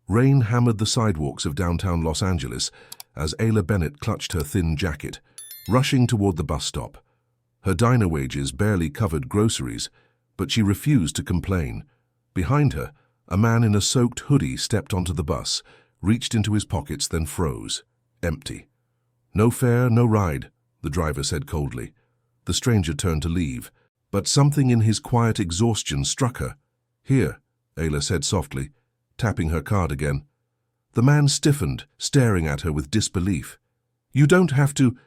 Rain hammered the sidewalks of downtown Los Angeles as Ayla Bennett clutched her thin jacket, rushing toward the bus stop. Her diner wages barely covered groceries, but she refused to complain. Behind her, a man in a soaked hoodie stepped onto the bus, reached into his pockets, then froze. Empty. "No fare, no ride," the driver said coldly. The stranger turned to leave, but something in his quiet exhaustion struck her. "Here," Ayla said softly, tapping her card again. The man stiffened, staring at her with disbelief. "You don't have to—"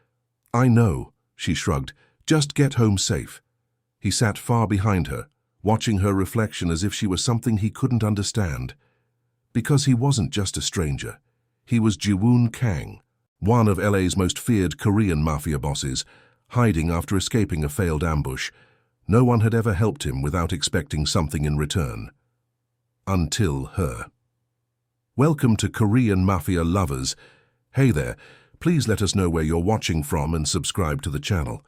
"I know," she shrugged. "Just get home safe." He sat far behind her, watching her reflection as if she were something he couldn't understand. Because he wasn't just a stranger. He was Ji-woon Kang, one of LA's most feared Korean mafia bosses, hiding after escaping a failed ambush. No one had ever helped him without expecting something in return. Until her. Welcome to Korean Mafia Lovers. Hey there, please let us know where you're watching from and subscribe to the channel.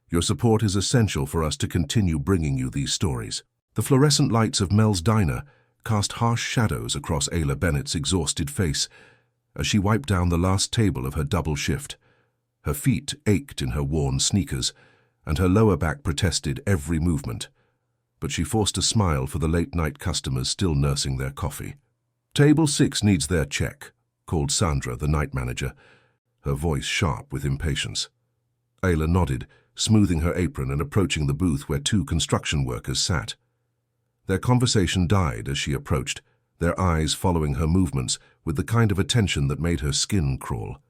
Your support is essential for us to continue bringing you these stories. The fluorescent lights of Mel's diner cast harsh shadows across Ayla Bennett's exhausted face as she wiped down the last table of her double shift. Her feet ached in her worn sneakers, and her lower back protested every movement. But she forced a smile for the late-night customers still nursing their coffee. "Table 6 needs their check," called Sandra, the night manager, her voice sharp with impatience. Ayla nodded, smoothing her apron and approaching the booth where 2 construction workers sat. Their conversation died as she approached, their eyes following her movements with the kind of attention that made her skin crawl.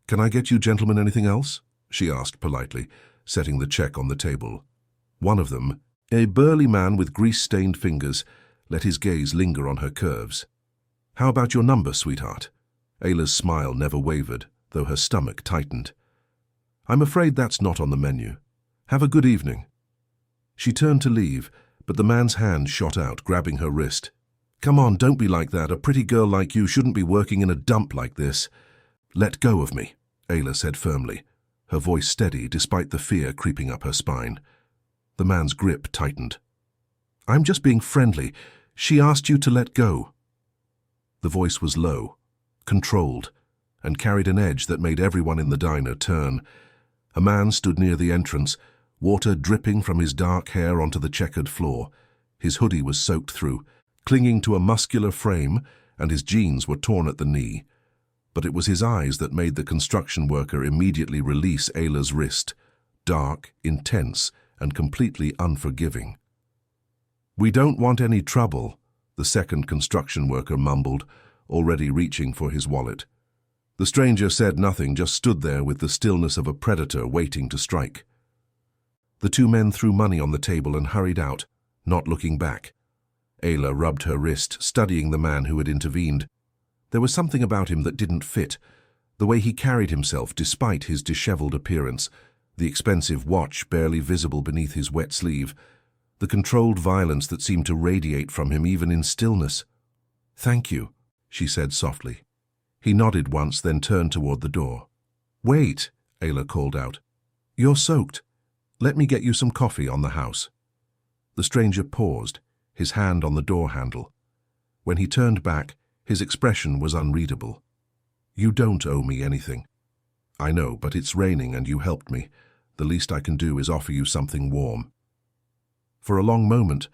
"Can I get you gentlemen anything else?" she asked politely, setting the check on the table. One of them, a burly man with grease-stained fingers, let his gaze linger on her curves. "How about your number, sweetheart?" Ayla's smile never wavered, though her stomach tightened. "I'm afraid that's not on the menu. Have a good evening." She turned to leave, but the man's hand shot out, grabbing her wrist. "Come on, don't be like that. A pretty girl like you shouldn't be working in a dump like this." "Let go of me," Ayla said firmly, her voice steady despite the fear creeping up her spine. The man's grip tightened. "I'm just being friendly. She asked you to let go." The voice was low, controlled, and carried an edge that made everyone in the diner turn. A man stood near the entrance, water dripping from his dark hair onto the checkered floor. His hoodie was soaked through, clinging to a muscular frame, and his jeans were torn at the knee. But it was his eyes that made the construction worker immediately release Ayla's wrist, dark, intense, and completely unforgiving. "We don't want any trouble," the second construction worker mumbled, already reaching for his wallet. The stranger said nothing, just stood there with the stillness of a predator waiting to strike. The 2 men threw money on the table and hurried out, not looking back. Ayla rubbed her wrist, studying the man who had intervened. There was something about him that didn't fit, the way he carried himself despite his disheveled appearance, the expensive watch barely visible beneath his wet sleeve, the controlled violence that seemed to radiate from him even in stillness. "Thank you," she said softly. He nodded once, then turned toward the door. "Wait," Ayla called out. "You're soaked. Let me get you some coffee on the house." The stranger paused, his hand on the door handle. When he turned back, his expression was unreadable. "You don't owe me anything." "I know, but it's raining and you helped me. The least I can do is offer you something warm." For a long moment,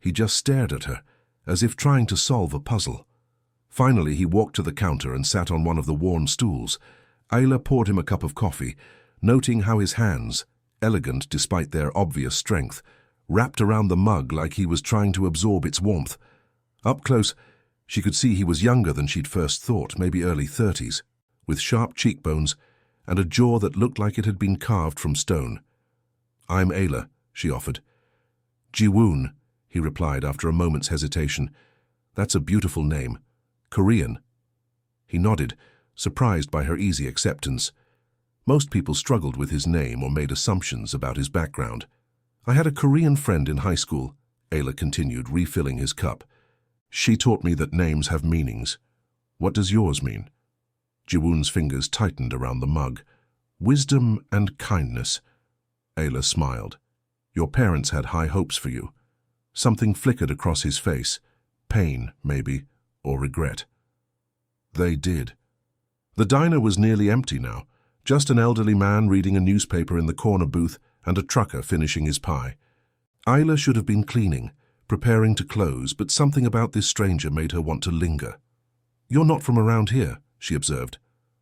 he just stared at her, as if trying to solve a puzzle. Finally, he walked to the counter and sat on one of the worn stools. Ayla poured him a cup of coffee, noting how his hands, elegant despite their obvious strength, wrapped around the mug like he was trying to absorb its warmth. Up close, she could see he was younger than she'd first thought, maybe early 30s, with sharp cheekbones and a jaw that looked like it had been carved from stone. "I'm Ayla," she offered. "Ji-woon," he replied after a moment's hesitation. "That's a beautiful name. Korean." He nodded, surprised by her easy acceptance. Most people struggled with his name or made assumptions about his background. "I had a Korean friend in high school," Ayla continued, refilling his cup. "She taught me that names have meanings. What does yours mean?" Ji-woon's fingers tightened around the mug. "Wisdom and kindness." Ayla smiled. "Your parents had high hopes for you." Something flickered across his face. Pain, maybe, or regret. They did. The diner was nearly empty now, just an elderly man reading a newspaper in the corner booth and a trucker finishing his pie. Isla should have been cleaning, preparing to close, but something about this stranger made her want to linger. "You're not from around here," she observed.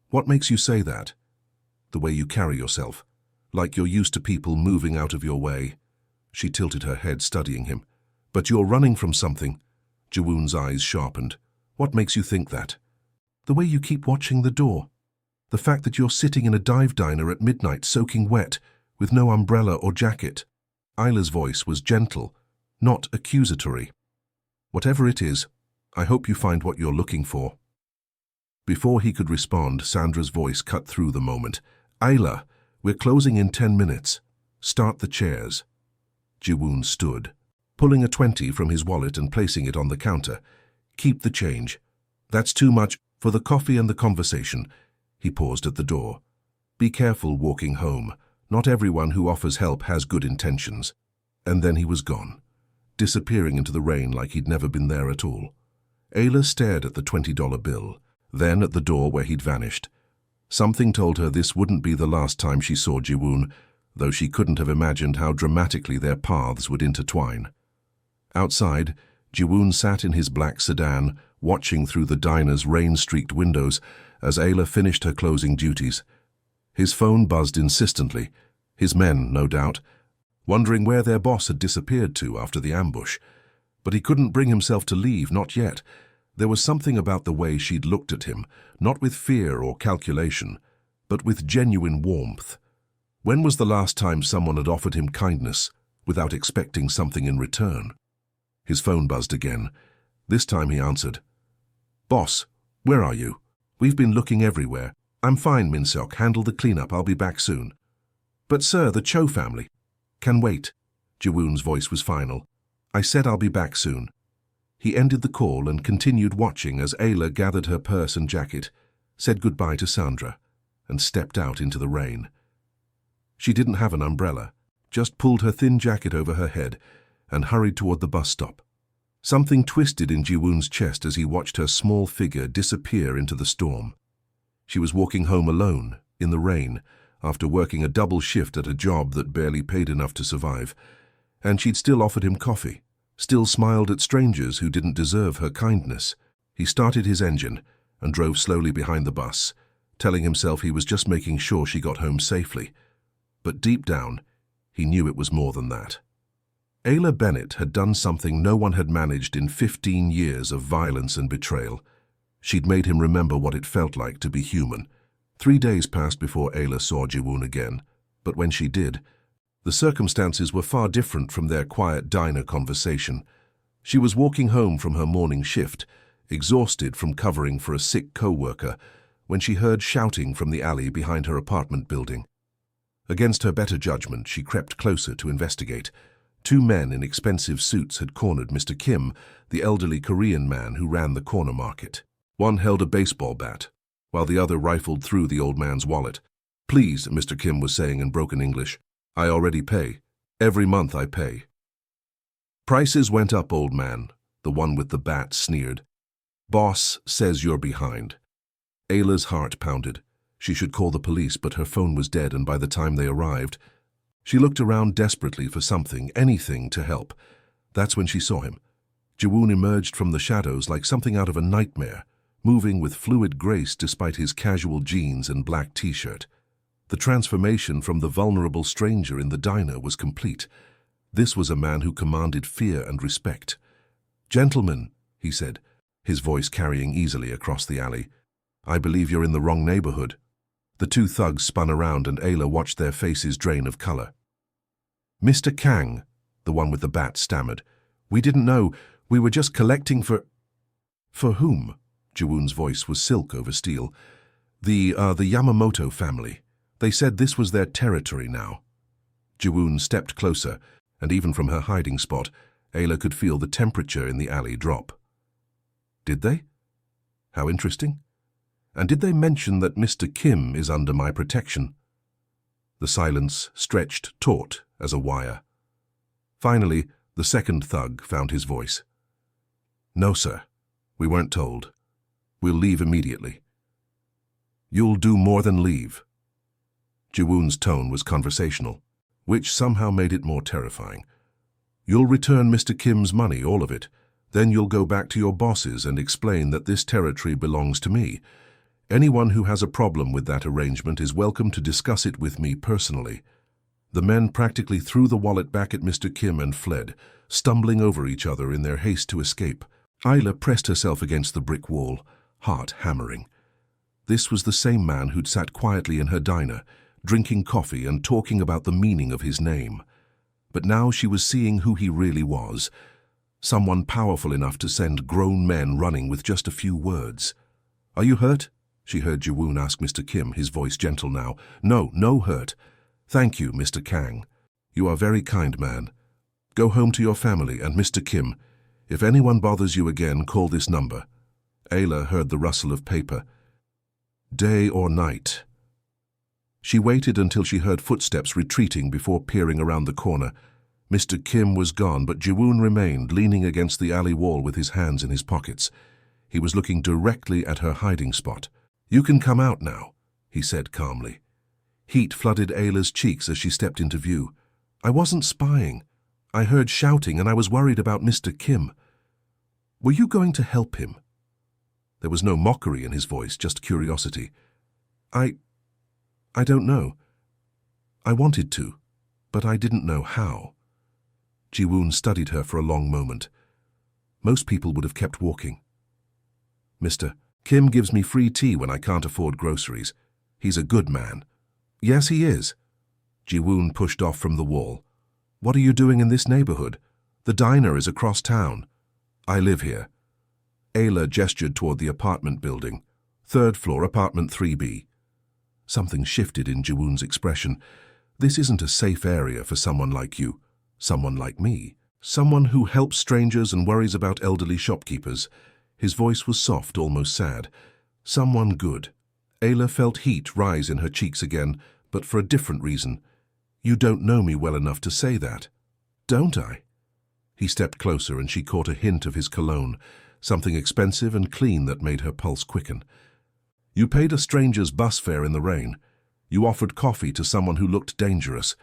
"What makes you say that?" "The way you carry yourself, like you're used to people moving out of your way." She tilted her head, studying him. "But you're running from something." Jawoon's eyes sharpened. "What makes you think that?" "The way you keep watching the door. The fact that you're sitting in a dive diner at midnight soaking wet, with no umbrella or jacket." Isla's voice was gentle, not accusatory. "Whatever it is, I hope you find what you're looking for." Before he could respond, Sandra's voice cut through the moment. "Isla, we're closing in 10 minutes. Start the chairs." Jawoon stood, pulling a 20 from his wallet and placing it on the counter. "Keep the change. That's too much for the coffee and the conversation." He paused at the door. "Be careful walking home. Not everyone who offers help has good intentions." And then he was gone, disappearing into the rain like he'd never been there at all. Ayla stared at the $20 bill, then at the door where he'd vanished. Something told her this wouldn't be the last time she saw Jawoon, though she couldn't have imagined how dramatically their paths would intertwine. Outside, Jawoon sat in his black sedan, watching through the diner's rain-streaked windows as Ayla finished her closing duties. His phone buzzed insistently, his men, no doubt, wondering where their boss had disappeared to after the ambush. But he couldn't bring himself to leave, not yet. There was something about the way she'd looked at him, not with fear or calculation, but with genuine warmth. When was the last time someone had offered him kindness without expecting something in return? His phone buzzed again. This time he answered. "Boss, where are you? We've been looking everywhere." "I'm fine, Min-seok. Handle the cleanup. I'll be back soon." "But sir, the Cho family." "Can wait." Jawoon's voice was final. "I said I'll be back soon." He ended the call and continued watching as Ayla gathered her purse and jacket, said goodbye to Sandra, and stepped out into the rain. She didn't have an umbrella, just pulled her thin jacket over her head and hurried toward the bus stop. Something twisted in Jawoon's chest as he watched her small figure disappear into the storm. She was walking home alone, in the rain, after working a double shift at a job that barely paid enough to survive, and she'd still offered him coffee, still smiled at strangers who didn't deserve her kindness. He started his engine and drove slowly behind the bus, telling himself he was just making sure she got home safely. But deep down, he knew it was more than that. Ayla Bennett had done something no one had managed in 15 years of violence and betrayal. She'd made him remember what it felt like to be human. 3 days passed before Ayla saw Jawoon again, but when she did, the circumstances were far different from their quiet diner conversation. She was walking home from her morning shift, exhausted from covering for a sick co-worker, when she heard shouting from the alley behind her apartment building. Against her better judgment, she crept closer to investigate. 2 men in expensive suits had cornered Mr. Kim, the elderly Korean man who ran the corner market. One held a baseball bat, while the other rifled through the old man's wallet. "Please," Mr. Kim was saying in broken English. "I already pay. Every month I pay." "Prices went up, old man," the one with the bat sneered. "Boss says you're behind." Ayla's heart pounded. She should call the police, but her phone was dead, and by the time they arrived, she looked around desperately for something, anything to help. That's when she saw him. Jawoon emerged from the shadows like something out of a nightmare, moving with fluid grace despite his casual jeans and black t-shirt. The transformation from the vulnerable stranger in the diner was complete. This was a man who commanded fear and respect. "Gentlemen," he said, his voice carrying easily across the alley, "I believe you're in the wrong neighborhood." The 2 thugs spun around and Ayla watched their faces drain of color. "Mr. Kang," the one with the bat stammered, "we didn't know. We were just collecting for—" "For whom?" Jawoon's voice was silk over steel. The Yamamoto family. They said this was their territory now." Jawoon stepped closer, and even from her hiding spot, Ayla could feel the temperature in the alley drop. "Did they? How interesting. And did they mention that Mr. Kim is under my protection?" The silence stretched taut as a wire. Finally, the second thug found his voice. "No, sir. We weren't told. We'll leave immediately. You'll do more than leave. Ji-woon's tone was conversational, which somehow made it more terrifying. You'll return Mr. Kim's money, all of it. Then you'll go back to your bosses and explain that this territory belongs to me. Anyone who has a problem with that arrangement is welcome to discuss it with me personally. The men practically threw the wallet back at Mr. Kim and fled, stumbling over each other in their haste to escape. Ayla pressed herself against the brick wall, heart hammering. This was the same man who'd sat quietly in her diner, drinking coffee and talking about the meaning of his name. But now she was seeing who he really was, someone powerful enough to send grown men running with just a few words. "Are you hurt?" she heard Ji-woon ask Mr. Kim, his voice gentle now. No hurt. Thank you, Mr. Kang. You are very kind man. Go home to your family, and Mr. Kim, if anyone bothers you again, call this number." Ayla heard the rustle of paper. Day or night. She waited until she heard footsteps retreating before peering around the corner. Mr. Kim was gone, but Ji-woon remained, leaning against the alley wall with his hands in his pockets. He was looking directly at her hiding spot. "You can come out now," he said calmly. Heat flooded Ayla's cheeks as she stepped into view. "I wasn't spying. I heard shouting and I was worried about Mr. Kim." "Were you going to help him?" There was no mockery in his voice, just curiosity. I don't know. I wanted to, but I didn't know how." Ji-woon studied her for a long moment. Most people would have kept walking. "Mr. Kim gives me free tea when I can't afford groceries. He's a good man." "Yes, he is." Ji-woon pushed off from the wall. "What are you doing in this neighborhood? The diner is across town." "I live here." Ayla gestured toward the apartment building. "Third floor, apartment 3B. Something shifted in Ji-woon's expression. "This isn't a safe area for someone like you. Someone like me. Someone who helps strangers and worries about elderly shopkeepers." His voice was soft, almost sad. "Someone good." Ayla felt heat rise in her cheeks again, but for a different reason. "You don't know me well enough to say that." "Don't I?" He stepped closer and she caught a hint of his cologne, something expensive and clean that made her pulse quicken. "You paid a stranger's bus fare in the rain. You offered coffee to someone who looked dangerous.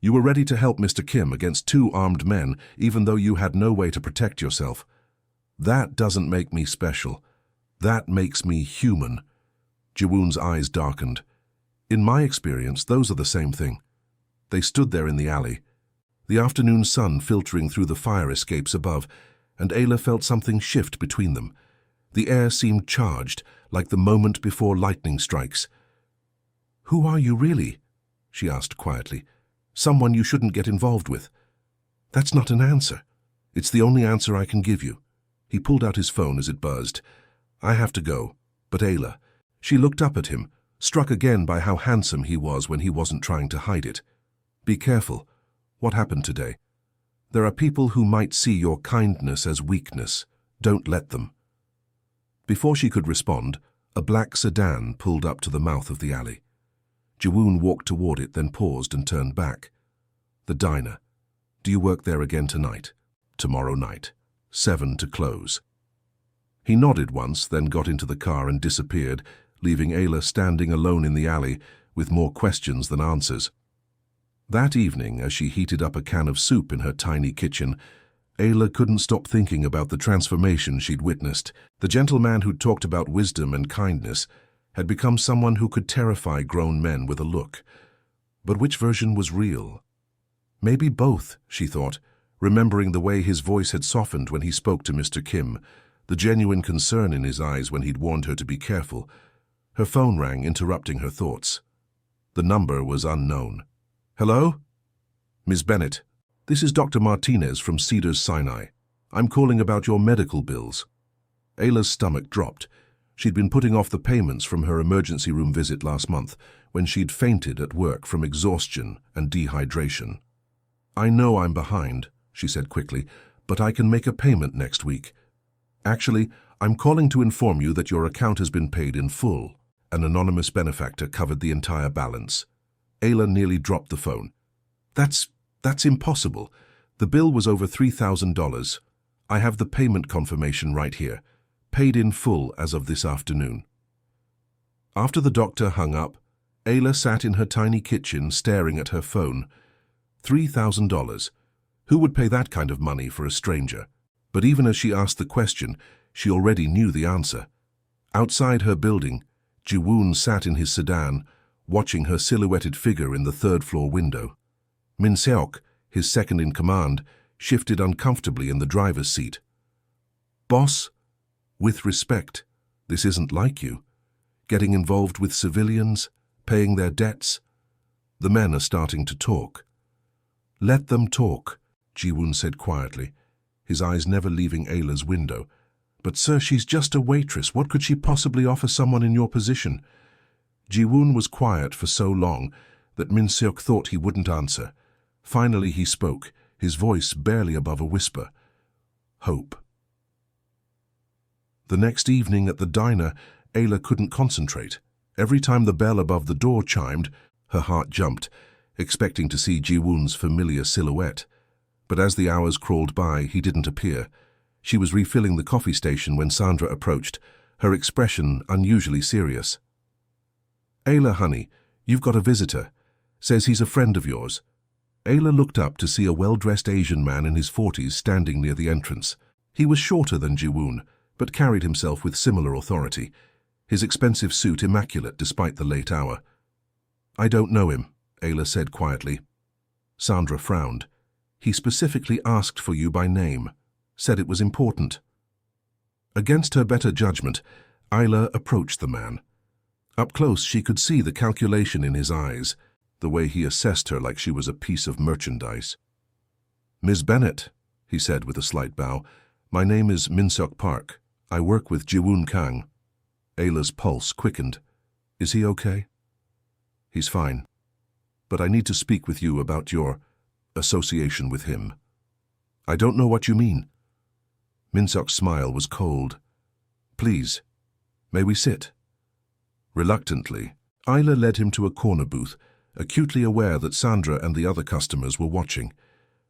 You were ready to help Mr. Kim against 2 armed men, even though you had no way to protect yourself. That doesn't make me special. That makes me human." Ji-woon's eyes darkened. "In my experience, those are the same thing." They stood there in the alley, the afternoon sun filtering through the fire escapes above, and Ayla felt something shift between them. The air seemed charged, like the moment before lightning strikes. "Who are you really?" she asked quietly. "Someone you shouldn't get involved with." "That's not an answer. It's the only answer I can give you." He pulled out his phone as it buzzed. "I have to go, but Ayla..." She looked up at him, struck again by how handsome he was when he wasn't trying to hide it. "Be careful. What happened today? There are people who might see your kindness as weakness. Don't let them." Before she could respond, a black sedan pulled up to the mouth of the alley. Ji-woon walked toward it, then paused and turned back. "The diner. Do you work there again tonight?" "Tomorrow night. 7 to close." He nodded once, then got into the car and disappeared, leaving Ayla standing alone in the alley with more questions than answers. That evening, as she heated up a can of soup in her tiny kitchen, Ayla couldn't stop thinking about the transformation she'd witnessed. The gentleman who'd talked about wisdom and kindness had become someone who could terrify grown men with a look. But which version was real? Maybe both, she thought, remembering the way his voice had softened when he spoke to Mr. Kim, the genuine concern in his eyes when he'd warned her to be careful. Her phone rang, interrupting her thoughts. The number was unknown. "Hello? Ms. Bennett, this is Dr. Martinez from Cedars-Sinai. I'm calling about your medical bills." Ayla's stomach dropped. She'd been putting off the payments from her emergency room visit last month when she'd fainted at work from exhaustion and dehydration. "I know I'm behind," she said quickly, "but I can make a payment next week. Actually, I'm calling to inform you that your account has been paid in full." An anonymous benefactor covered the entire balance. Ayla nearly dropped the phone. That's impossible. The bill was over $3,000. I have the payment confirmation right here. paid in full as of this afternoon. After the doctor hung up, Ayla sat in her tiny kitchen staring at her phone. $3,000. Who would pay that kind of money for a stranger? But even as she asked the question, she already knew the answer. Outside her building, Ji-woon sat in his sedan, watching her silhouetted figure in the third-floor window. Min Seok, his second-in-command, shifted uncomfortably in the driver's seat. "Boss, with respect, this isn't like you. Getting involved with civilians, paying their debts. The men are starting to talk." "Let them talk," Ji-woon said quietly, his eyes never leaving Ayla's window. "But sir, she's just a waitress. What could she possibly offer someone in your position?" Ji-woon was quiet for so long that Min Seok thought he wouldn't answer. Finally he spoke, his voice barely above a whisper. "Hope." The next evening at the diner, Ayla couldn't concentrate. Every time the bell above the door chimed, her heart jumped, expecting to see Ji-woon's familiar silhouette. But as the hours crawled by, he didn't appear. She was refilling the coffee station when Sandra approached, her expression unusually serious. "Ayla, honey, you've got a visitor. Says he's a friend of yours." Ayla looked up to see a well-dressed Asian man in his 40s standing near the entrance. He was shorter than Ji-woon, but carried himself with similar authority, his expensive suit immaculate despite the late hour. "I don't know him," Ayla said quietly. Sandra frowned. "He specifically asked for you by name, said it was important." Against her better judgment, Ayla approached the man. Up close, she could see the calculation in his eyes, the way he assessed her like she was a piece of merchandise. "Ms. Bennett," he said with a slight bow, "my name is Min Seok Park. I work with Ji-woon Kang." Ayla's pulse quickened. "Is he okay?" "He's fine. But I need to speak with you about your association with him." "I don't know what you mean." Min Seok's smile was cold. "Please, may we sit?" Reluctantly, Ayla led him to a corner booth, acutely aware that Sandra and the other customers were watching.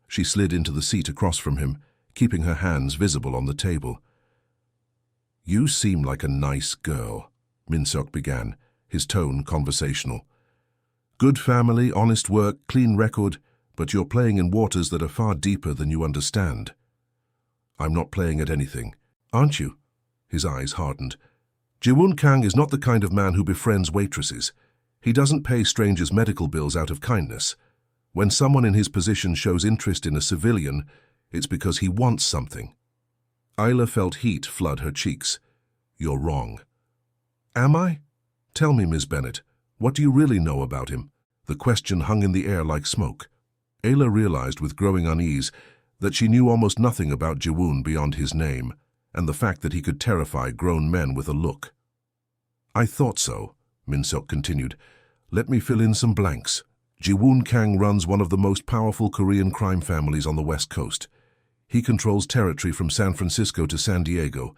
She slid into the seat across from him, keeping her hands visible on the table. "You seem like a nice girl," Min Seok began, his tone conversational. "Good family, honest work, clean record, but you're playing in waters that are far deeper than you understand." "I'm not playing at anything." "Aren't you?" His eyes hardened. "Ji-woon Kang is not the kind of man who befriends waitresses. He doesn't pay strangers medical bills out of kindness. When someone in his position shows interest in a civilian, it's because he wants something." Ayla felt heat flood her cheeks. "You're wrong." "Am I? Tell me, Ms. Bennett, what do you really know about him?" The question hung in the air like smoke. Ayla realized with growing unease that she knew almost nothing about Ji-woon beyond his name, and the fact that he could terrify grown men with a look. "I thought so," Min Seok continued. "Let me fill in some blanks. Ji-woon Kang runs one of the most powerful Korean crime families on the West Coast. He controls territory from San Francisco to San Diego,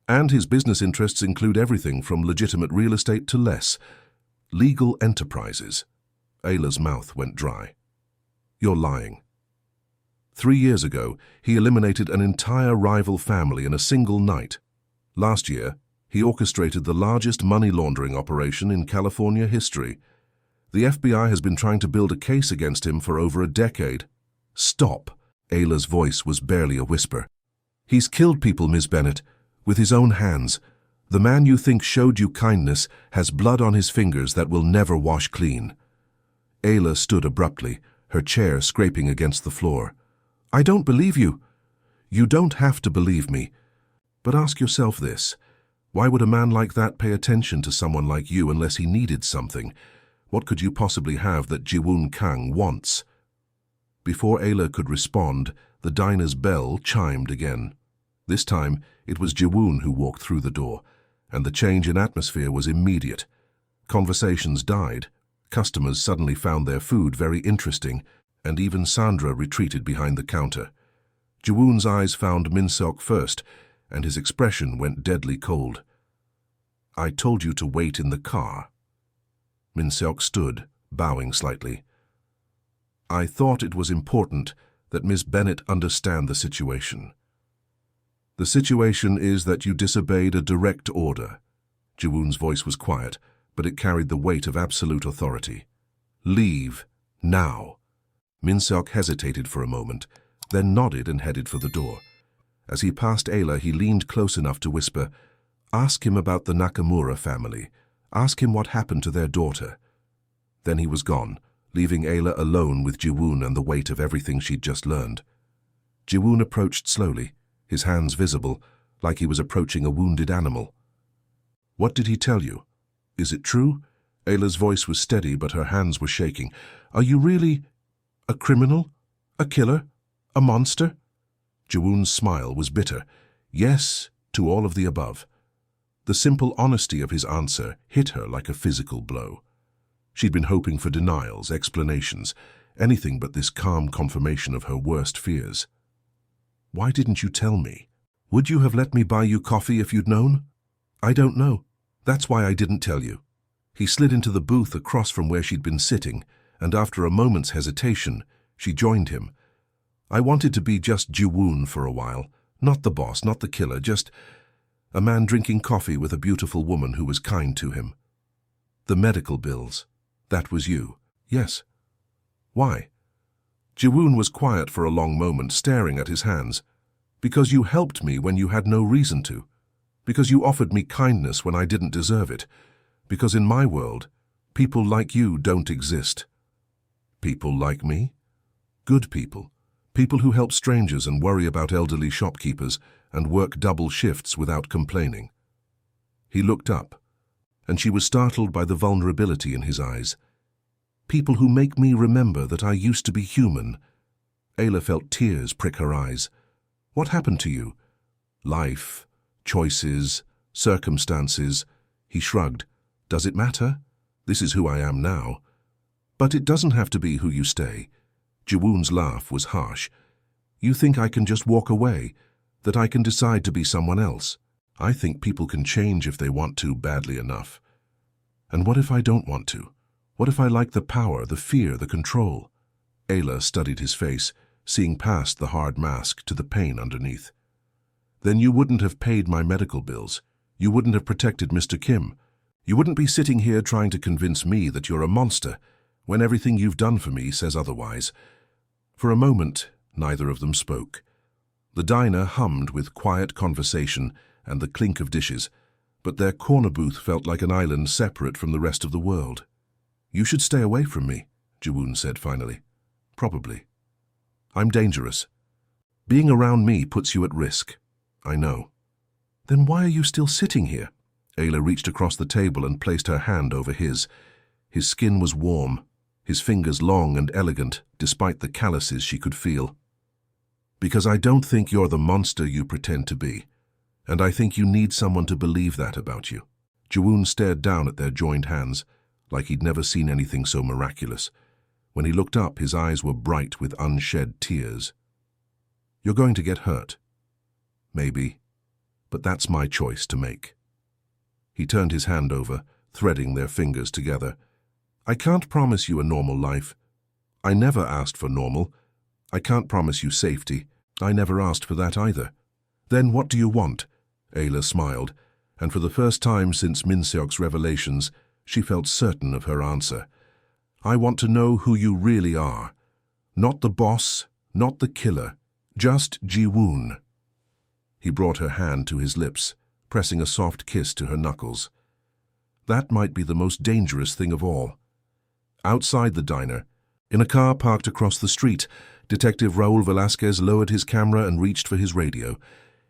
and his business interests include everything from legitimate real estate to less legal enterprises." Ayla's mouth went dry. "You're lying." 3 years ago, he eliminated an entire rival family in a single night. Last year, he orchestrated the largest money laundering operation in California history. The FBI has been trying to build a case against him for over a decade. "Stop." Ayla's voice was barely a whisper. "He's killed people, Ms. Bennett, with his own hands. The man you think showed you kindness has blood on his fingers that will never wash clean." Ayla stood abruptly, her chair scraping against the floor. "I don't believe you." "You don't have to believe me. But ask yourself this. Why would a man like that pay attention to someone like you unless he needed something? What could you possibly have that Ji-woon Kang wants?" Before Ayla could respond, the diner's bell chimed again. This time, it was Ji-woon who walked through the door, and the change in atmosphere was immediate. Conversations died, customers suddenly found their food very interesting, and even Sandra retreated behind the counter. Ji-woon's eyes found Min Seok first, and his expression went deadly cold. "I told you to wait in the car." Min Seok stood, bowing slightly. "I thought it was important that Miss Bennett understand the situation." The situation is that you disobeyed a direct order. Ji-woon's voice was quiet, but it carried the weight of absolute authority. Leave, now. Min-seok hesitated for a moment, then nodded and headed for the door. As he passed Ayla, he leaned close enough to whisper, "Ask him about the Nakamura family. Ask him what happened to their daughter." Then he was gone, leaving Ayla alone with Ji-woon and the weight of everything she'd just learned. Ji-woon approached slowly, his hands visible, like he was approaching a wounded animal. "What did he tell you? Is it true?" Ayla's voice was steady, but her hands were shaking. "Are you really a criminal? A killer? A monster?" Ji-woon's smile was bitter. Yes, to all of the above. The simple honesty of his answer hit her like a physical blow. She'd been hoping for denials, explanations, anything but this calm confirmation of her worst fears. "Why didn't you tell me? Would you have let me buy you coffee if you'd known?" "I don't know. That's why I didn't tell you." He slid into the booth across from where she'd been sitting, and after a moment's hesitation, she joined him. "I wanted to be just Ji-woon for a while. Not the boss, not the killer, just a man drinking coffee with a beautiful woman who was kind to him." "The medical bills. That was you." "Yes." "Why?" Ji-woon was quiet for a long moment, staring at his hands. "Because you helped me when you had no reason to. Because you offered me kindness when I didn't deserve it. Because in my world, people like you don't exist." "People like me?" "Good people. People who help strangers and worry about elderly shopkeepers and work double shifts without complaining." He looked up, and she was startled by the vulnerability in his eyes. "People who make me remember that I used to be human." Ayla felt tears prick her eyes. "What happened to you?" "Life, choices, circumstances." He shrugged. "Does it matter? This is who I am now." "But it doesn't have to be who you stay." Ji-woon's laugh was harsh. "You think I can just walk away? That I can decide to be someone else? I think people can change if they want to badly enough." "And what if I don't want to? What if I like the power, the fear, the control?" Ayla studied his face, seeing past the hard mask to the pain underneath. "Then you wouldn't have paid my medical bills. You wouldn't have protected Mr. Kim. You wouldn't be sitting here trying to convince me that you're a monster, when everything you've done for me says otherwise." For a moment, neither of them spoke. The diner hummed with quiet conversation and the clink of dishes, but their corner booth felt like an island separate from the rest of the world. "You should stay away from me," Ji-woon said finally. "Probably. I'm dangerous. Being around me puts you at risk." "I know." "Then why are you still sitting here?" Ayla reached across the table and placed her hand over his. His skin was warm, his fingers long and elegant, despite the calluses she could feel. "Because I don't think you're the monster you pretend to be, and I think you need someone to believe that about you." Ji-woon stared down at their joined hands, like he'd never seen anything so miraculous. When he looked up, his eyes were bright with unshed tears. "You're going to get hurt. Maybe, but that's my choice to make." He turned his hand over, threading their fingers together. "I can't promise you a normal life. I never asked for normal. I can't promise you safety. I never asked for that either." "Then what do you want?" Ayla smiled, and for the first time since Min-seok's revelations, she felt certain of her answer. "I want to know who you really are. Not the boss, not the killer, just Ji-woon." He brought her hand to his lips, pressing a soft kiss to her knuckles. That might be the most dangerous thing of all. Outside the diner, in a car parked across the street, Detective Raul Velasquez lowered his camera and reached for his radio.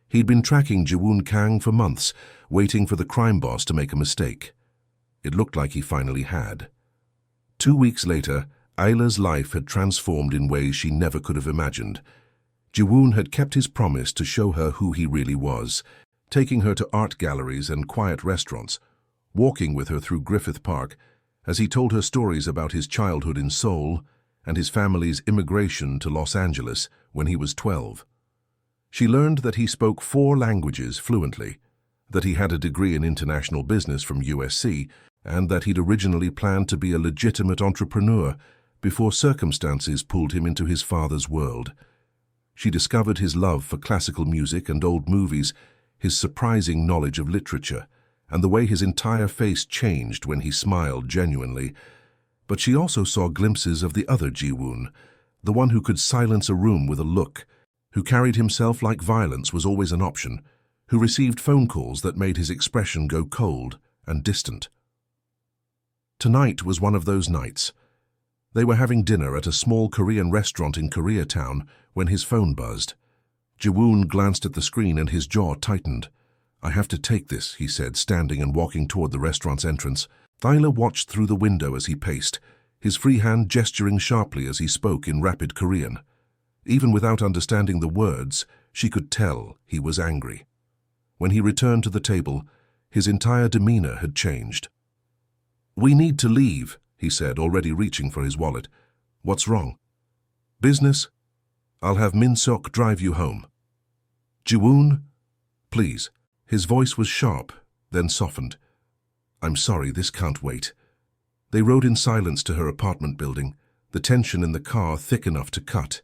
He'd been tracking Ji-woon Kang for months, waiting for the crime boss to make a mistake. It looked like he finally had. 2 weeks later, Ayla's life had transformed in ways she never could have imagined. Ji-woon had kept his promise to show her who he really was, taking her to art galleries and quiet restaurants, walking with her through Griffith Park, as he told her stories about his childhood in Seoul and his family's immigration to Los Angeles when he was 12. She learned that he spoke 4 languages fluently, that he had a degree in international business from USC, and that he'd originally planned to be a legitimate entrepreneur before circumstances pulled him into his father's world. She discovered his love for classical music and old movies, his surprising knowledge of literature, and the way his entire face changed when he smiled genuinely. But she also saw glimpses of the other Ji-woon, the one who could silence a room with a look, who carried himself like violence was always an option, who received phone calls that made his expression go cold and distant. Tonight was one of those nights. They were having dinner at a small Korean restaurant in Koreatown when his phone buzzed. Ji-woon glanced at the screen and his jaw tightened. "I have to take this," he said, standing and walking toward the restaurant's entrance. Tyler watched through the window as he paced, his free hand gesturing sharply as he spoke in rapid Korean. Even without understanding the words, she could tell he was angry. When he returned to the table, his entire demeanor had changed. "We need to leave," he said, already reaching for his wallet. "What's wrong?" "Business? I'll have Min-seok drive you home." "Ji-woon? Please." His voice was sharp, then softened. "I'm sorry, this can't wait." They rode in silence to her apartment building, the tension in the car thick enough to cut.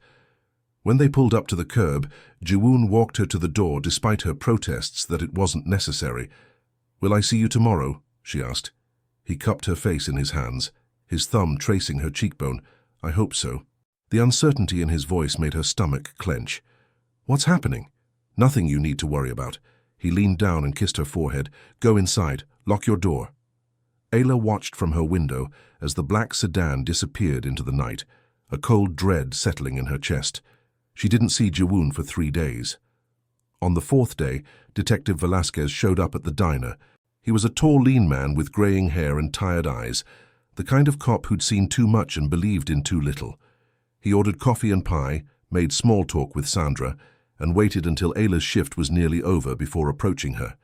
When they pulled up to the curb, Ji-woon walked her to the door despite her protests that it wasn't necessary. "Will I see you tomorrow?" she asked. He cupped her face in his hands, his thumb tracing her cheekbone. "I hope so." The uncertainty in his voice made her stomach clench. "What's happening?" "Nothing you need to worry about." He leaned down and kissed her forehead. "Go inside. Lock your door." Ayla watched from her window as the black sedan disappeared into the night, a cold dread settling in her chest. She didn't see Ji-woon for 3 days. On the 4th day, Detective Velasquez showed up at the diner. He was a tall, lean man with graying hair and tired eyes, the kind of cop who'd seen too much and believed in too little. He ordered coffee and pie, made small talk with Sandra, and waited until Ayla's shift was nearly over before approaching her.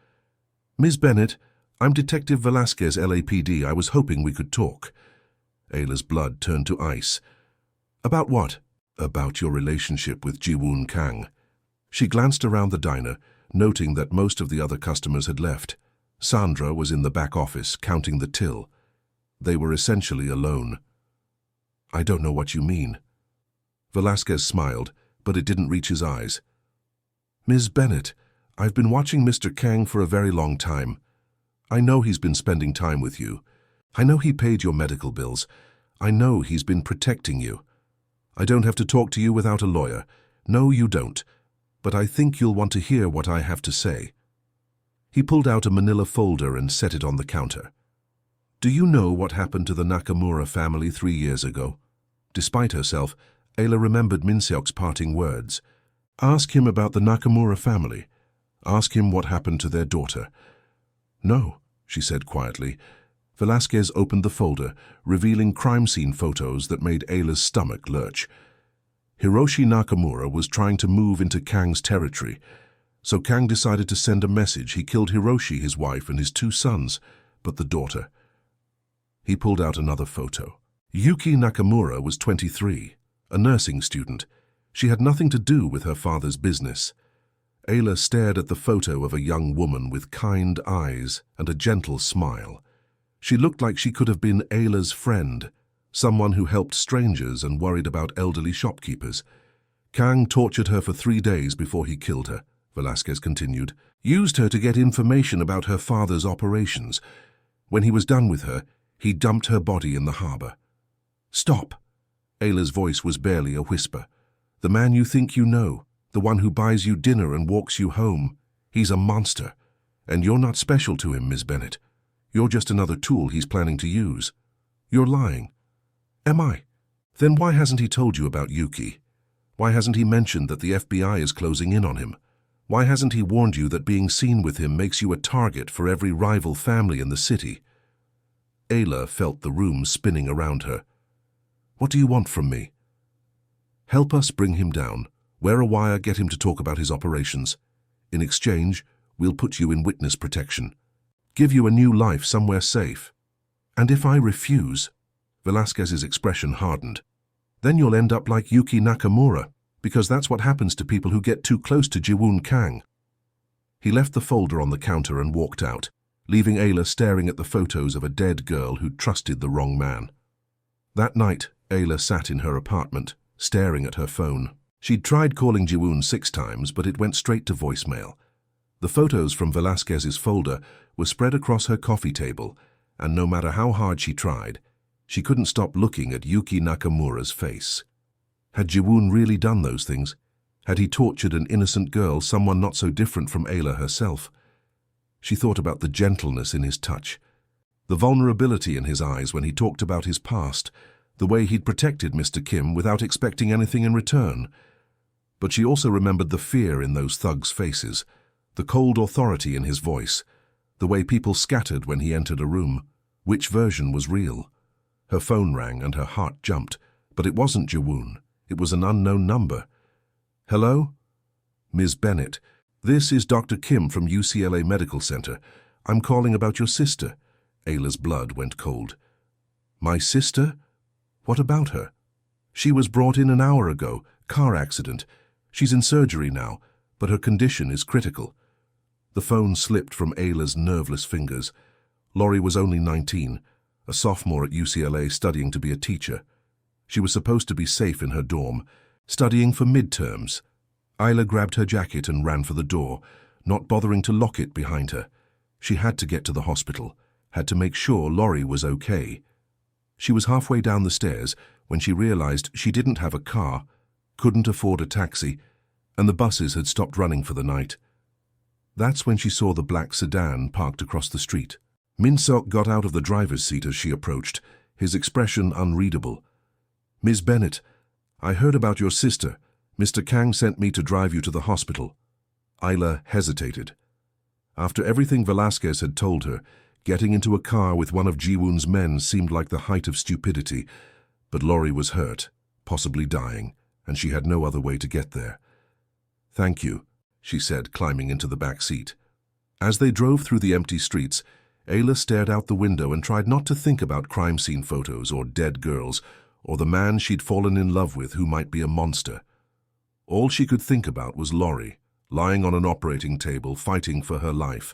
"Ms. Bennett, I'm Detective Velasquez, LAPD. I was hoping we could talk." Ayla's blood turned to ice. "About what?" "About your relationship with Ji-woon Kang." She glanced around the diner, noting that most of the other customers had left. Sandra was in the back office, counting the till. They were essentially alone. "I don't know what you mean." Velasquez smiled, but it didn't reach his eyes. "Ms. Bennett, I've been watching Mr. Kang for a very long time. I know he's been spending time with you. I know he paid your medical bills. I know he's been protecting you. I don't have to talk to you without a lawyer. No, you don't. But I think you'll want to hear what I have to say." He pulled out a manila folder and set it on the counter. "Do you know what happened to the Nakamura family 3 years ago?" Despite herself, Ayla remembered Min-seok's parting words. "Ask him about the Nakamura family. Ask him what happened to their daughter." "No," she said quietly. Velasquez opened the folder, revealing crime scene photos that made Ayla's stomach lurch. Hiroshi Nakamura was trying to move into Kang's territory, so Kang decided to send a message. He killed Hiroshi, his wife, and his 2 sons, but the daughter. He pulled out another photo. Yuki Nakamura was 23, a nursing student. She had nothing to do with her father's business. Ayla stared at the photo of a young woman with kind eyes and a gentle smile. She looked like she could have been Ayla's friend, someone who helped strangers and worried about elderly shopkeepers. Kang tortured her for 3 days before he killed her, Velasquez continued. Used her to get information about her father's operations. When he was done with her, he dumped her body in the harbor. "Stop!" Ayla's voice was barely a whisper. "The man you think you know, the one who buys you dinner and walks you home, he's a monster. And you're not special to him, Ms. Bennett. You're just another tool he's planning to use." "You're lying." "Am I? Then why hasn't he told you about Yuki? Why hasn't he mentioned that the FBI is closing in on him? Why hasn't he warned you that being seen with him makes you a target for every rival family in the city?" Ayla felt the room spinning around her. "What do you want from me?" "Help us bring him down. Wear a wire, get him to talk about his operations. In exchange, we'll put you in witness protection. Give you a new life somewhere safe. And if I refuse," Velasquez's expression hardened, "then you'll end up like Yuki Nakamura, because that's what happens to people who get too close to Ji-woon Kang." He left the folder on the counter and walked out, leaving Ayla staring at the photos of a dead girl who'd trusted the wrong man. That night, Ayla sat in her apartment, staring at her phone. She'd tried calling Jiwoon 6 times, but it went straight to voicemail. The photos from Velasquez's folder were spread across her coffee table, and no matter how hard she tried, she couldn't stop looking at Yuki Nakamura's face. Had Jiwoon really done those things? Had he tortured an innocent girl, someone not so different from Ayla herself? She thought about the gentleness in his touch, the vulnerability in his eyes when he talked about his past, the way he'd protected Mr. Kim without expecting anything in return. But she also remembered the fear in those thugs' faces, the cold authority in his voice, the way people scattered when he entered a room. Which version was real? Her phone rang and her heart jumped, but it wasn't Jiwoon. It was an unknown number. Hello? Ms. Bennett, this is Dr. Kim from UCLA Medical Center. I'm calling about your sister. Ayla's blood went cold. My sister? What about her? She was brought in an hour ago. Car accident. She's in surgery now, but her condition is critical. The phone slipped from Ayla's nerveless fingers. Lori was only 19, a sophomore at UCLA studying to be a teacher. She was supposed to be safe in her dorm, studying for midterms. Ayla grabbed her jacket and ran for the door, not bothering to lock it behind her. She had to get to the hospital, had to make sure Lori was okay. She was halfway down the stairs when she realized she didn't have a car, couldn't afford a taxi, and the buses had stopped running for the night. That's when she saw the black sedan parked across the street. Min-seok got out of the driver's seat as she approached, his expression unreadable. Ms. Bennett, I heard about your sister. Mr. Kang sent me to drive you to the hospital. Ayla hesitated. After everything Velasquez had told her, getting into a car with one of Jiwoon's men seemed like the height of stupidity, but Lori was hurt, possibly dying, and she had no other way to get there. Thank you, she said, climbing into the back seat. As they drove through the empty streets, Ayla stared out the window and tried not to think about crime scene photos or dead girls or the man she'd fallen in love with who might be a monster. All she could think about was Lori, lying on an operating table fighting for her life,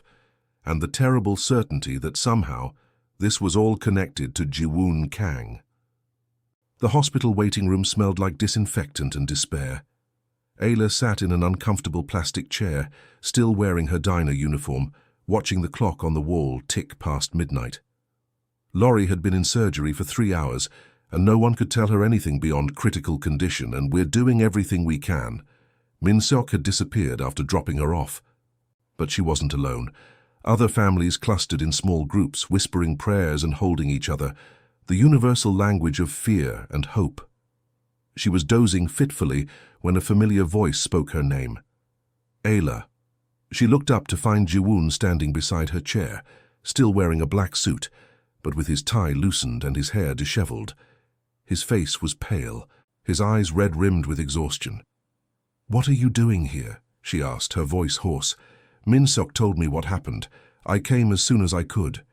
and the terrible certainty that somehow this was all connected to Jiwoon Kang. The hospital waiting room smelled like disinfectant and despair. Ayla sat in an uncomfortable plastic chair, still wearing her diner uniform, watching the clock on the wall tick past midnight. Lori had been in surgery for 3 hours, and no one could tell her anything beyond critical condition, and we're doing everything we can. Min-seok had disappeared after dropping her off. But she wasn't alone. Other families clustered in small groups, whispering prayers and holding each other, the universal language of fear and hope. She was dozing fitfully when a familiar voice spoke her name. Ayla. She looked up to find Jiwoon standing beside her chair, still wearing a black suit, but with his tie loosened and his hair disheveled. His face was pale, his eyes red-rimmed with exhaustion. What are you doing here? She asked, her voice hoarse. Min-seok told me what happened. I came as soon as I could.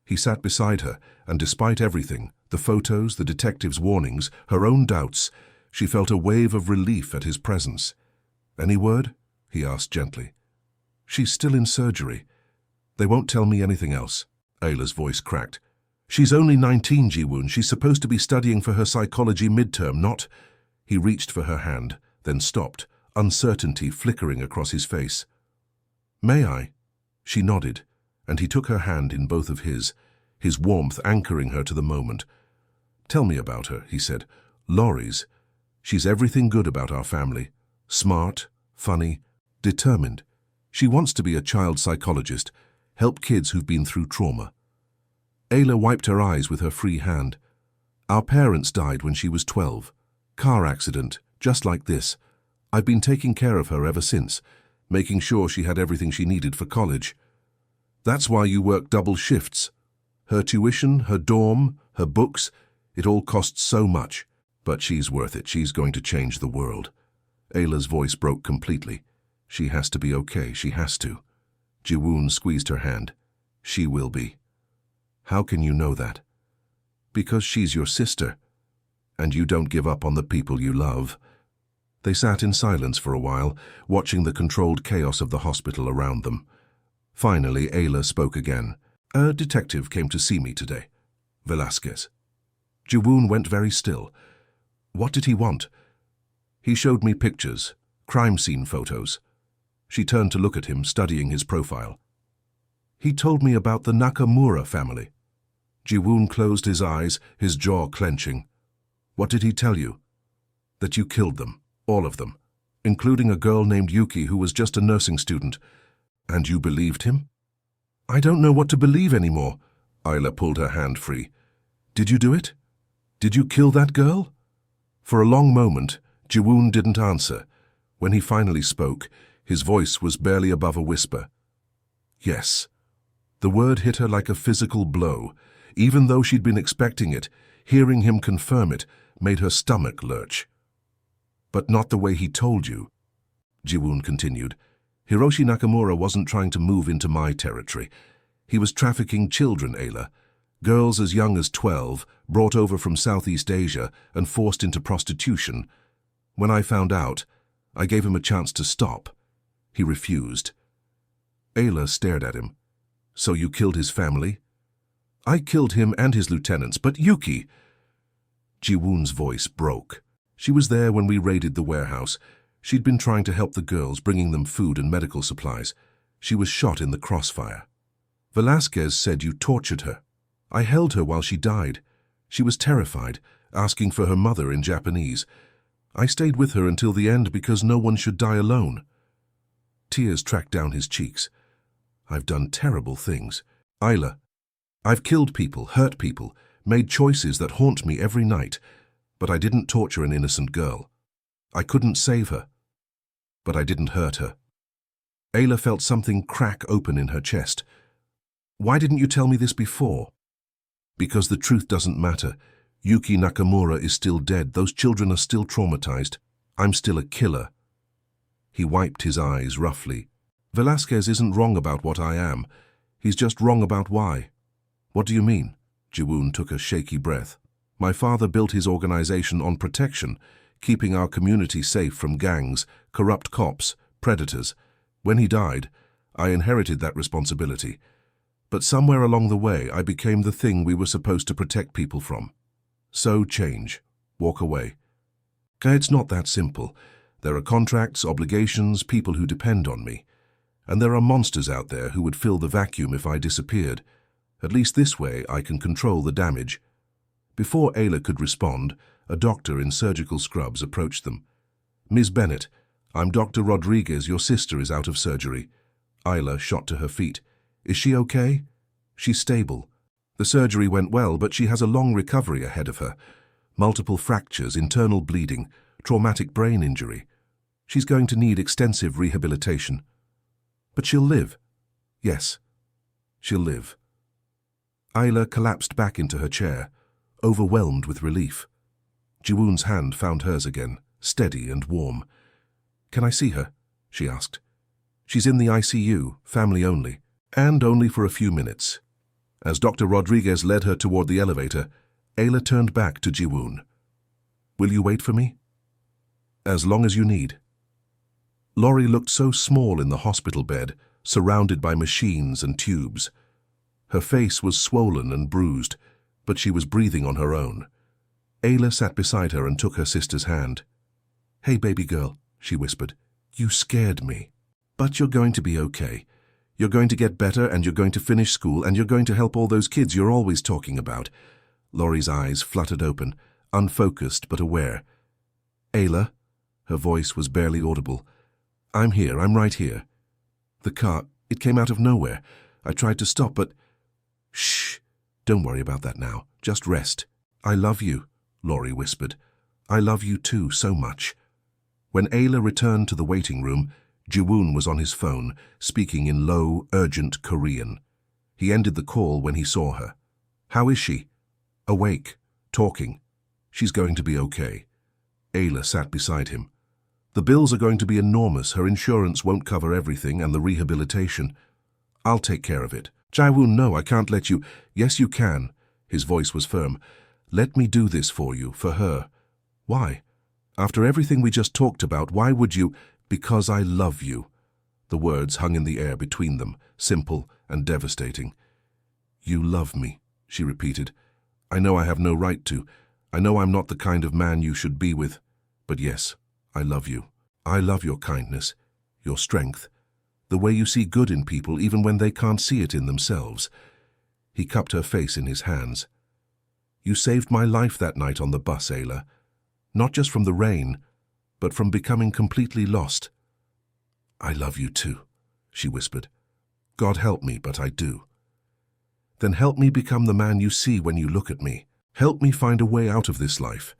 He sat beside her, and despite everything, the photos, the detective's warnings, her own doubts, she felt a wave of relief at his presence. Any word? He asked gently. She's still in surgery. They won't tell me anything else. Ayla's voice cracked. She's only 19, Jiwoon. She's supposed to be studying for her psychology midterm, not... He reached for her hand, then stopped, uncertainty flickering across his face. May I? She nodded, and he took her hand in both of his warmth anchoring her to the moment. Tell me about her, he said. Lori's. She's everything good about our family. Smart, funny, determined. She wants to be a child psychologist, help kids who've been through trauma. Ayla wiped her eyes with her free hand. Our parents died when she was 12. Car accident, just like this. I've been taking care of her ever since, making sure she had everything she needed for college. That's why you work double shifts. Her tuition, her dorm, her books, it all costs so much. But she's worth it. She's going to change the world. Ayla's voice broke completely. She has to be okay. She has to. Jiwoon squeezed her hand. She will be. How can you know that? Because she's your sister. And you don't give up on the people you love. They sat in silence for a while, watching the controlled chaos of the hospital around them. Finally, Ayla spoke again. A detective came to see me today. Velasquez. Jiwoon went very still. What did he want? He showed me pictures, crime scene photos. She turned to look at him, studying his profile. He told me about the Nakamura family. Ji-woon closed his eyes, his jaw clenching. What did he tell you? That you killed them, all of them, including a girl named Yuki who was just a nursing student. And you believed him? I don't know what to believe anymore. Ayla pulled her hand free. Did you do it? Did you kill that girl? For a long moment, Ji-woon didn't answer. When he finally spoke, his voice was barely above a whisper. Yes. The word hit her like a physical blow. Even though she'd been expecting it, hearing him confirm it made her stomach lurch. But not the way he told you, Ji-woon continued. Hiroshi Nakamura wasn't trying to move into my territory. He was trafficking children, Ayla. Girls as young as 12, brought over from Southeast Asia and forced into prostitution. When I found out, I gave him a chance to stop. He refused. Ayla stared at him. So you killed his family? I killed him and his lieutenants, but Yuki... Ji-woon's voice broke. She was there when we raided the warehouse. She'd been trying to help the girls, bringing them food and medical supplies. She was shot in the crossfire. Velasquez said you tortured her. I held her while she died. She was terrified, asking for her mother in Japanese. I stayed with her until the end because no one should die alone. Tears tracked down his cheeks. I've done terrible things. Ayla, I've killed people, hurt people, made choices that haunt me every night, but I didn't torture an innocent girl. I couldn't save her, but I didn't hurt her. Ayla felt something crack open in her chest. Why didn't you tell me this before? Because the truth doesn't matter. Yuki Nakamura is still dead. Those children are still traumatized. I'm still a killer. He wiped his eyes roughly. Velasquez isn't wrong about what I am. He's just wrong about why. What do you mean? Ji-woon took a shaky breath. My father built his organization on protection, keeping our community safe from gangs, corrupt cops, predators. When he died, I inherited that responsibility. But somewhere along the way, I became the thing we were supposed to protect people from. So change. Walk away. It's not that simple. There are contracts, obligations, people who depend on me. And there are monsters out there who would fill the vacuum if I disappeared. At least this way, I can control the damage. Before Ayla could respond, a doctor in surgical scrubs approached them. Ms. Bennett, I'm Dr. Rodriguez. Your sister is out of surgery. Ayla shot to her feet. Is she okay? She's stable. The surgery went well, but she has a long recovery ahead of her. Multiple fractures, internal bleeding, traumatic brain injury. She's going to need extensive rehabilitation. But she'll live. Yes, she'll live. Ayla collapsed back into her chair, overwhelmed with relief. Ji-woon's hand found hers again, steady and warm. Can I see her? She asked. She's in the ICU, family only, and only for a few minutes. As Dr. Rodriguez led her toward the elevator, Ayla turned back to Ji-woon. Will you wait for me? As long as you need. Laurie looked so small in the hospital bed, surrounded by machines and tubes. Her face was swollen and bruised, but she was breathing on her own. Ayla sat beside her and took her sister's hand. Hey, baby girl, she whispered. You scared me. But you're going to be okay. You're going to get better, and you're going to finish school, and you're going to help all those kids you're always talking about. Laurie's eyes fluttered open, unfocused but aware. Ayla, her voice was barely audible. I'm here, I'm right here. The car, it came out of nowhere. I tried to stop, but... Shh, don't worry about that now. Just rest. I love you, Laurie whispered. I love you too, so much. When Ayla returned to the waiting room, Ji-woon was on his phone, speaking in low, urgent Korean. He ended the call when he saw her. How is she? Awake, talking. She's going to be okay. Ayla sat beside him. The bills are going to be enormous. Her insurance won't cover everything, and the rehabilitation. I'll take care of it. Ji-woon, no, I can't let you. Yes, you can. His voice was firm. Let me do this for you, for her. Why? After everything we just talked about, why would you? Because I love you. The words hung in the air between them, simple and devastating. You love me, she repeated. I know I have no right to. I know I'm not the kind of man you should be with. But yes, I love you. I love your kindness, your strength, the way you see good in people even when they can't see it in themselves. He cupped her face in his hands. You saved my life that night on the bus, Ayla. Not just from the rain, but from becoming completely lost. I love you too, she whispered. God help me, but I do. Then help me become the man you see when you look at me. Help me find a way out of this life.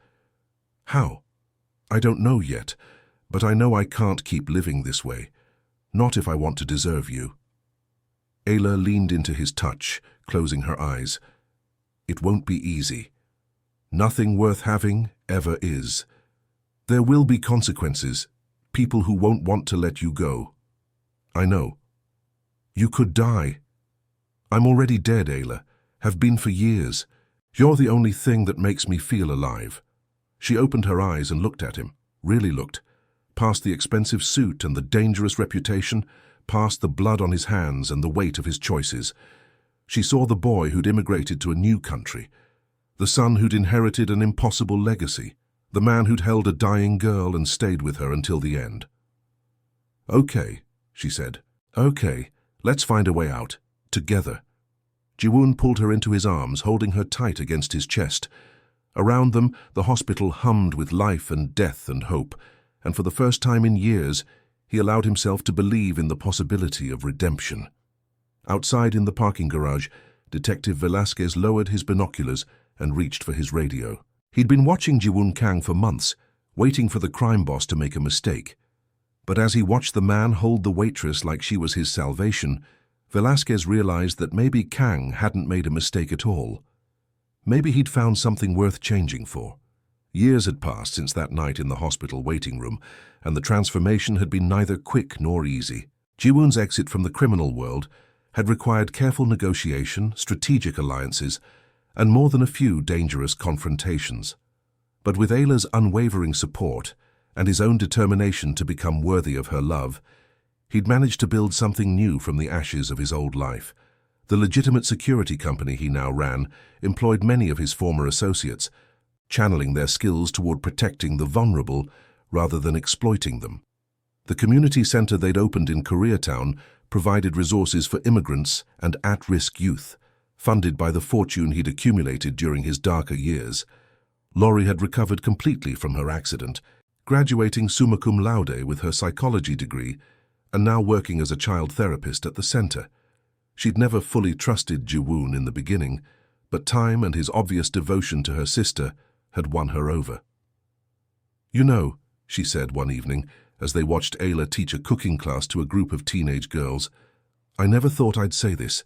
How? I don't know yet, but I know I can't keep living this way. Not if I want to deserve you. Ayla leaned into his touch, closing her eyes. It won't be easy. Nothing worth having ever is. There will be consequences, people who won't want to let you go. I know. You could die. I'm already dead, Ayla. Have been for years. You're the only thing that makes me feel alive. She opened her eyes and looked at him, really looked, past the expensive suit and the dangerous reputation, past the blood on his hands and the weight of his choices. She saw the boy who'd immigrated to a new country, the son who'd inherited an impossible legacy, the man who'd held a dying girl and stayed with her until the end. Okay, she said. Okay, let's find a way out, together. Jiwoon pulled her into his arms, holding her tight against his chest. Around them, the hospital hummed with life and death and hope, and for the first time in years, he allowed himself to believe in the possibility of redemption. Outside in the parking garage, Detective Velasquez lowered his binoculars and reached for his radio. He'd been watching Jiwoon Kang for months, waiting for the crime boss to make a mistake. But as he watched the man hold the waitress like she was his salvation, Velasquez realized that maybe Kang hadn't made a mistake at all. Maybe he'd found something worth changing for. Years had passed since that night in the hospital waiting room, and the transformation had been neither quick nor easy. Jiwoon's exit from the criminal world had required careful negotiation, strategic alliances, and more than a few dangerous confrontations. But with Ayla's unwavering support and his own determination to become worthy of her love, he'd managed to build something new from the ashes of his old life. The legitimate security company he now ran employed many of his former associates, channeling their skills toward protecting the vulnerable rather than exploiting them. The community center they'd opened in Koreatown provided resources for immigrants and at-risk youth, funded by the fortune he'd accumulated during his darker years. Laurie had recovered completely from her accident, graduating summa cum laude with her psychology degree and now working as a child therapist at the center. She'd never fully trusted Jiwoon in the beginning, but time and his obvious devotion to her sister had won her over. You know, she said one evening, as they watched Ayla teach a cooking class to a group of teenage girls, I never thought I'd say this,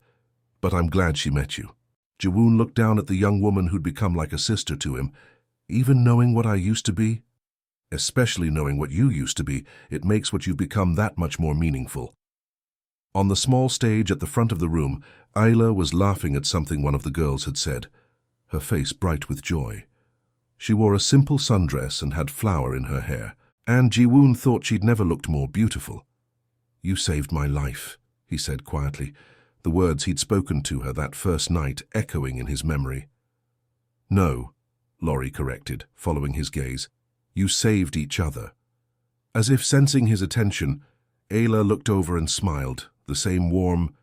but I'm glad she met you. Jiwoon looked down at the young woman who'd become like a sister to him. Even knowing what I used to be, especially knowing what you used to be, it makes what you've become that much more meaningful. On the small stage at the front of the room, Ayla was laughing at something one of the girls had said, her face bright with joy. She wore a simple sundress and had flour in her hair, and Jiwoon thought she'd never looked more beautiful. You saved my life, he said quietly, the words he'd spoken to her that first night echoing in his memory. No, Laurie corrected, following his gaze. You saved each other. As if sensing his attention, Ayla looked over and smiled, the same warm,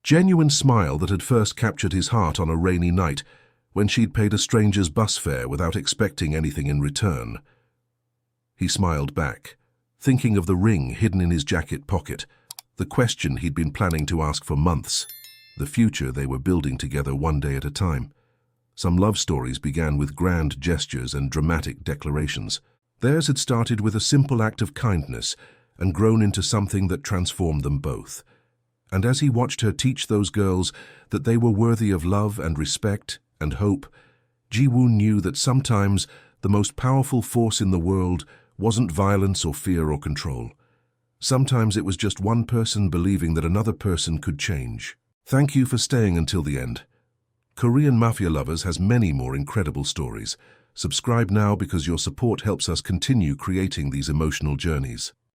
genuine smile that had first captured his heart on a rainy night when she'd paid a stranger's bus fare without expecting anything in return. He smiled back, thinking of the ring hidden in his jacket pocket, the question he'd been planning to ask for months, the future they were building together one day at a time. Some love stories began with grand gestures and dramatic declarations. Theirs had started with a simple act of kindness and grown into something that transformed them both. And as he watched her teach those girls that they were worthy of love and respect and hope, Jiwoon knew that sometimes the most powerful force in the world wasn't violence or fear or control. Sometimes it was just one person believing that another person could change. Thank you for staying until the end. Korean Mafia Lovers has many more incredible stories. Subscribe now because your support helps us continue creating these emotional journeys.